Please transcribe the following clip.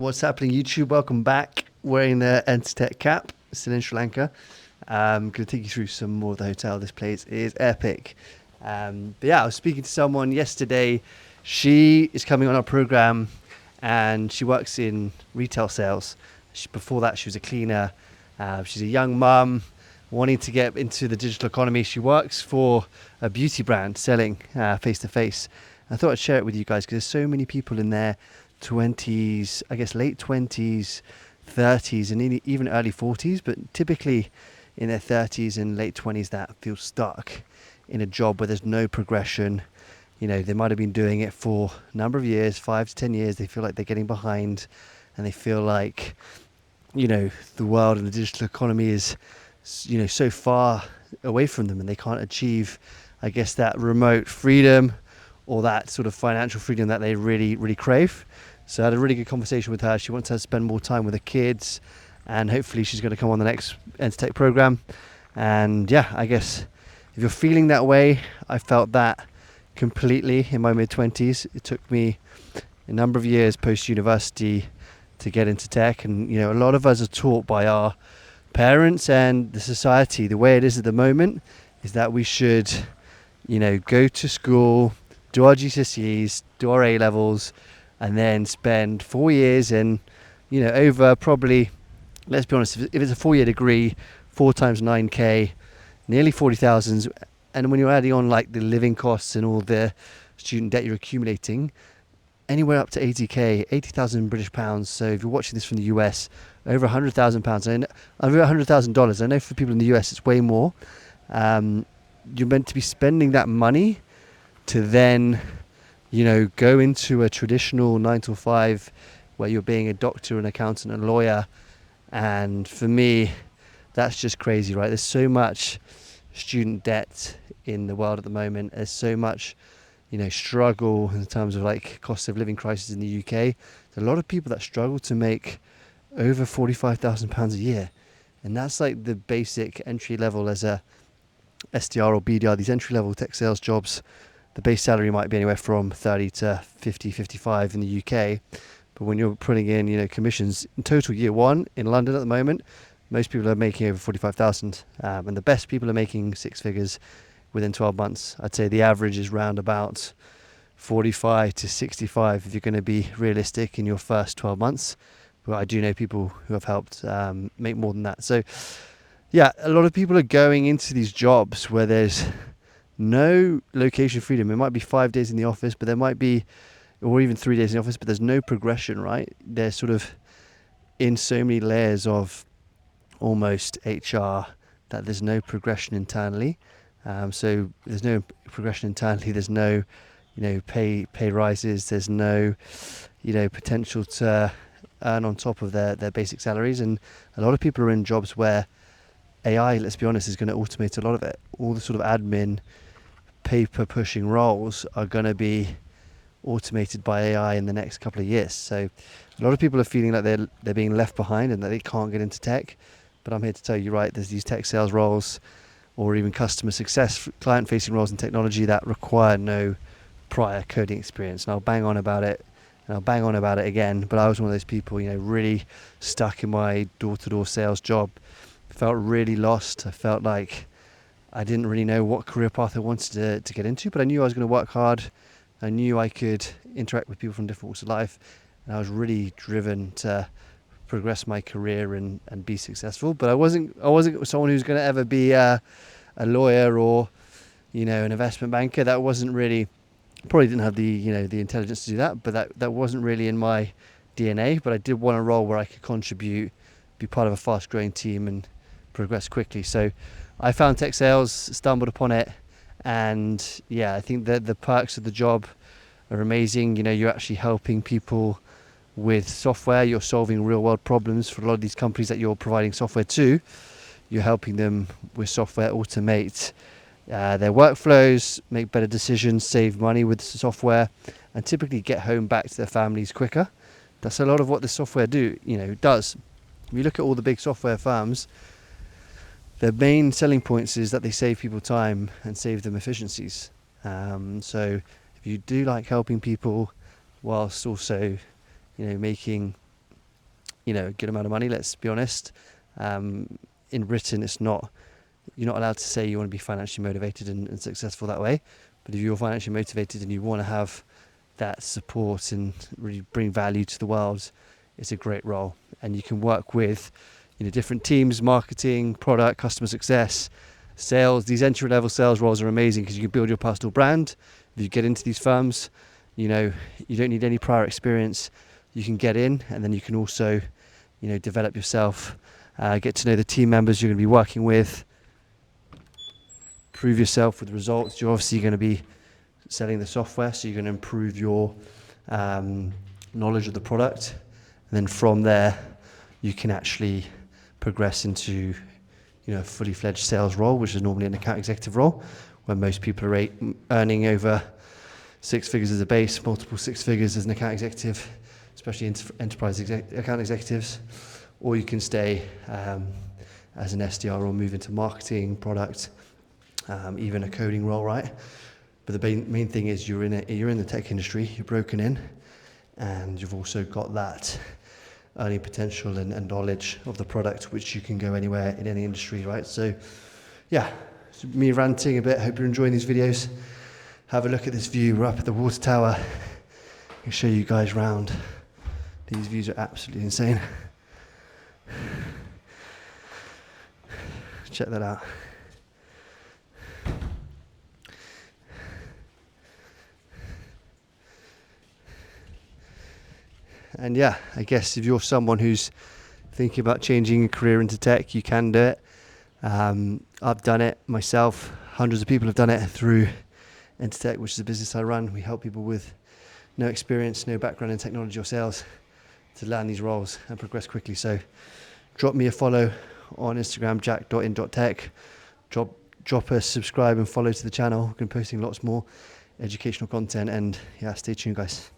What's happening, YouTube? Welcome back. Wearing the Entertech cap, still in Sri Lanka. I'm going to take you through some more of the hotel. This place is epic. But yeah, I was speaking to someone yesterday. She is coming on our program and she works in retail sales. Before that, she was a cleaner. She's a young mum wanting to get into the digital economy. She works for a beauty brand selling face to face. I thought I'd share it with you guys because there's so many people in there 20s, I guess late 20s, 30s, and even early 40s, but typically in their 30s and late 20s that feel stuck in a job where there's no progression. You know, they might have been doing it for a number of years, 5 to 10 years. They feel like they're getting behind and they feel like, you know, the world and the digital economy is, you know, so far away from them and they can't achieve, I guess, that remote freedom or that sort of financial freedom that they really, really crave. So I had a really good conversation with her. She wants to spend more time with her kids and hopefully she's going to come on the next Entertech program. And yeah, I guess if you're feeling that way, I felt that completely in my mid-20s. It took me a number of years post-university to get into tech. And, you know, a lot of us are taught by our parents and the society, the way it is at the moment, is that we should, you know, go to school, do our GCSEs, do our A-levels, and then spend 4 years and, you know, over probably, let's be honest, if it's a 4-year degree, 4 times 9K, nearly 40,000. And when you're adding on like the living costs and all the student debt you're accumulating, anywhere up to 80K, 80,000 British pounds. So if you're watching this from the US, over 100,000 pounds, over $100,000. I know for people in the US, it's way more. You're meant to be spending that money to then, you know, go into a traditional 9 to 5 where you're being a doctor, an accountant, and a lawyer. And for me, that's just crazy, right? There's so much student debt in the world at the moment. There's so much, you know, struggle in terms of like cost of living crisis in the UK. There's a lot of people that struggle to make over £45,000 a year. And that's like the basic entry level as a SDR or BDR, these entry level tech sales jobs. The base salary might be anywhere from 30 to 50, 55 in the UK. But when you're putting in, you know, commissions in total year one in London at the moment, most people are making over 45,000. And the best people are making 6 figures within 12 months. I'd say the average is round about 45 to 65 if you're going to be realistic in your first 12 months. But I do know people who have helped make more than that. So yeah, a lot of people are going into these jobs where there's no location freedom. It might be 5 days in the office, but there might be, or even 3 days in the office, but there's no progression, right? They're sort of in so many layers of almost HR that there's no progression internally. So there's no progression internally. There's no, you know, pay rises. There's no, you know, potential to earn on top of their basic salaries. And a lot of people are in jobs where AI, let's be honest, is going to automate a lot of it. All the sort of admin, paper pushing roles are going to be automated by AI in the next couple of years. So a lot of people are feeling like they're being left behind and that they can't get into tech. But I'm here to tell you, right, there's these tech sales roles or even customer success, client-facing roles in technology that require no prior coding experience. And I'll bang on about it, and I'll bang on about it again. But I was one of those people, you know, really stuck in my door-to-door sales job. Felt really lost. I felt like I didn't really know what career path I wanted to get into, but I knew I was going to work hard. I knew I could interact with people from different walks of life, and I was really driven to progress my career and be successful. But I wasn't someone who's going to ever be a lawyer or, you know, an investment banker. That wasn't really, probably didn't have the, you know, the intelligence to do that, but that wasn't really in my DNA. But I did want a role where I could contribute, be part of a fast growing team and progress quickly. So I found tech sales, stumbled upon it, and yeah, I think that the perks of the job are amazing. You know, you're actually helping people with software. You're solving real world problems for a lot of these companies that you're providing software to. You're helping them with software automate their workflows, make better decisions, save money with the software, and typically get home back to their families quicker. That's a lot of what the software does. If you look at all the big software firms, their main selling points is that they save people time and save them efficiencies. So if you do like helping people whilst also, you know, making a good amount of money. Let's be honest. In Britain, you're not allowed to say you want to be financially motivated and successful that way. But if you're financially motivated and you want to have that support and really bring value to the world, it's a great role. And you can work with different teams: marketing, product, customer success, sales. These entry-level sales roles are amazing because you can build your personal brand. If you get into these firms, you don't need any prior experience. You can get in, and then you can also develop yourself, get to know the team members you're going to be working with, prove yourself with results. You're obviously going to be selling the software, so you're going to improve your knowledge of the product, and then from there you can actually progress into a fully fledged sales role, which is normally an account executive role, where most people are earning over 6 figures as a base, multiple 6 figures as an account executive, especially enterprise account executives. Or you can stay as an SDR or move into marketing, product, even a coding role, right? But the main thing is you're in the tech industry, you're broken in, and you've also got that earning potential and knowledge of the product, which you can go anywhere in any industry, right? So yeah, it's me ranting a bit. Hope you're enjoying these videos. Have a look at this view. We're up at the water tower. I can show you guys round. These views are absolutely insane. Check that out. And yeah, I guess if you're someone who's thinking about changing your career into tech, you can do it. I've done it myself. Hundreds of people have done it through Entertech, which is a business I run. We help people with no experience, no background in technology or sales to land these roles and progress quickly. So drop me a follow on Instagram, jack.in.tech. Drop a subscribe and follow to the channel. I've been posting lots more educational content, and yeah, stay tuned, guys.